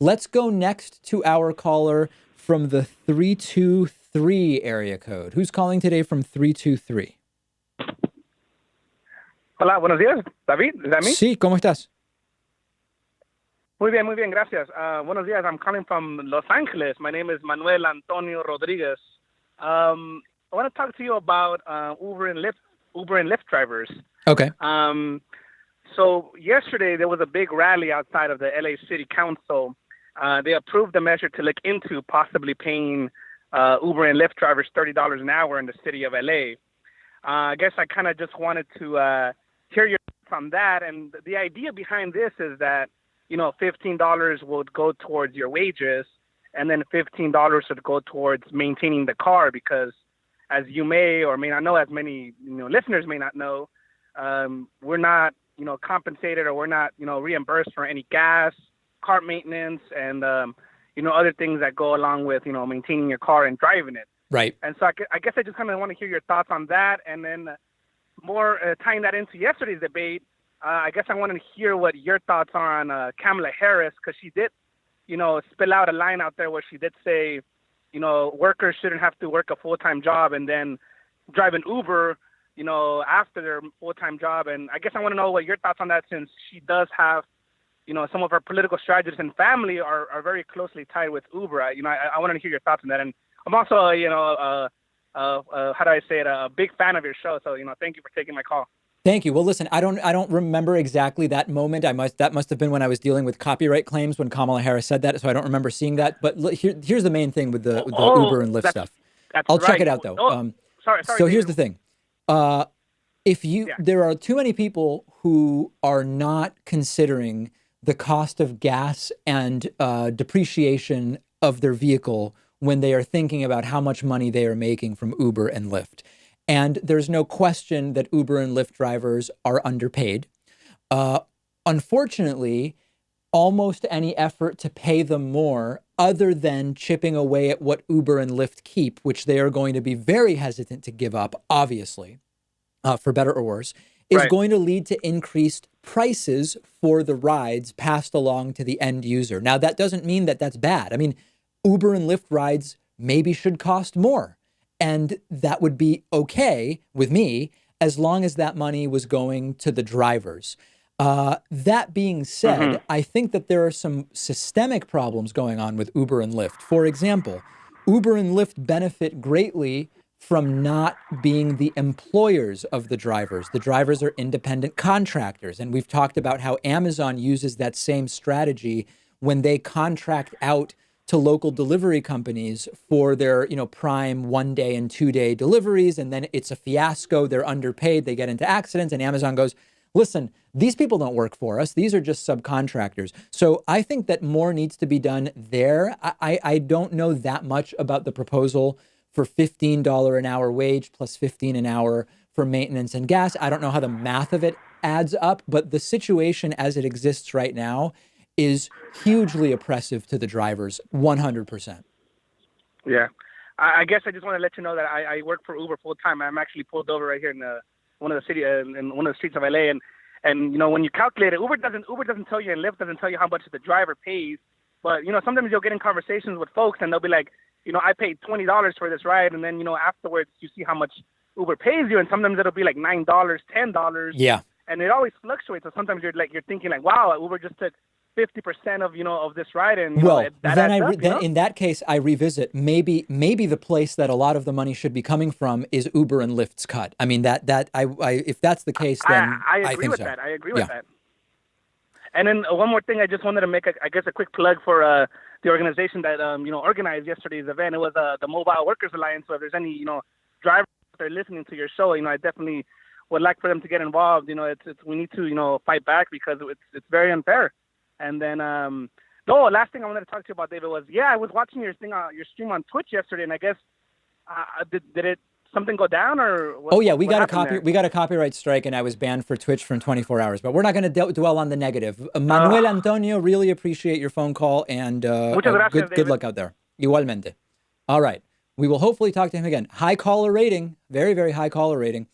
Let's go next to our caller from the 323 area code. Who's calling today from 323? Hola, buenos días, David. Is that me? Sí, ¿cómo estás? Muy bien, gracias. Buenos días. I'm calling from Los Angeles. My name is Manuel Antonio Rodriguez. I want to talk to you about Uber and Lyft drivers. Okay. So yesterday there was a big rally outside of the LA City Council. They approved the measure to look into possibly paying Uber and Lyft drivers $30 an hour in the city of LA. I guess I kind of just wanted to hear your thoughts on that. And the idea behind this is that, $15 would go towards your wages, and then $15 would go towards maintaining the car because, as you may or may not know, as many listeners may not know, we're not compensated, or we're not reimbursed for any gas, car maintenance, and other things that go along with maintaining your car and driving it. Right. And so I guess I just kind of want to hear your thoughts on that, and then more tying that into yesterday's debate. I guess I want to hear what your thoughts are on Kamala Harris, because she did, spill out a line out there where she did say, workers shouldn't have to work a full-time job and then drive an Uber, after their full-time job. And I guess I want to know what your thoughts on that, since she does have, some of her political strategists and family are very closely tied with Uber. I want to hear your thoughts on that. And I'm also, how do I say it, a big fan of your show. So, thank you for taking my call. Thank you. Well, listen, I don't remember exactly that moment. That must have been when I was dealing with copyright claims when Kamala Harris said that. So I don't remember seeing that. But here's the main thing with the Uber and Lyft stuff. I'll check it out though. Sorry. So here's the thing. There are too many people who are not considering the cost of gas and depreciation of their vehicle when they are thinking about how much money they are making from Uber and Lyft. And there's no question that Uber and Lyft drivers are underpaid. Unfortunately, almost any effort to pay them more, other than chipping away at what Uber and Lyft keep, which they are going to be very hesitant to give up, obviously, for better or worse, is going to lead to increased prices for the rides passed along to the end user. Now, that doesn't mean that that's bad. I mean, Uber and Lyft rides maybe should cost more. And that would be okay with me as long as that money was going to the drivers. That being said, I think that there are some systemic problems going on with Uber and Lyft. For example, Uber and Lyft benefit greatly from not being the employers of the drivers. The drivers are independent contractors. And we've talked about how Amazon uses that same strategy when they contract out to local delivery companies for their, prime 1 day and 2 day deliveries. And then it's a fiasco. They're underpaid. They get into accidents. And Amazon goes, listen, these people don't work for us. These are just subcontractors. So I think that more needs to be done there. I don't know that much about the proposal for $15 an hour wage plus $15 an hour for maintenance and gas. I don't know how the math of it adds up, but the situation as it exists right now is hugely oppressive to the drivers, 100%. Yeah. I guess I just want to let you know that I work for Uber full time. I'm actually pulled over right here in one of the streets of LA, and when you calculate it, Uber doesn't tell you, and Lyft doesn't tell you how much the driver pays. But sometimes you'll get in conversations with folks, and they'll be like, I paid $20 for this ride, and then afterwards you see how much Uber pays you, and sometimes it'll be like $9, $10. Yeah. And it always fluctuates. So sometimes you're thinking wow, Uber just took 50% of this ride, and in that case I revisit maybe the place that a lot of the money should be coming from is Uber and Lyft's cut. I mean if that's the case, then I agree with that. I agree with that. And then one more thing, I just wanted to make a quick plug for the organization that organized yesterday's event. It was the Mobile Workers Alliance. So if there's any drivers that are listening to your show, I definitely would like for them to get involved. We need to fight back because it's very unfair. And then, last thing I wanted to talk to you about, David, was, I was watching your stream on Twitch yesterday, and I guess, did something go down, or what? Oh yeah, we got a copyright strike, and I was banned for Twitch for 24 hours. But we're not going to dwell on the negative. Manuel Antonio, really appreciate your phone call, and good luck out there. Igualmente. All right, we will hopefully talk to him again. High caller rating, very, very high caller rating.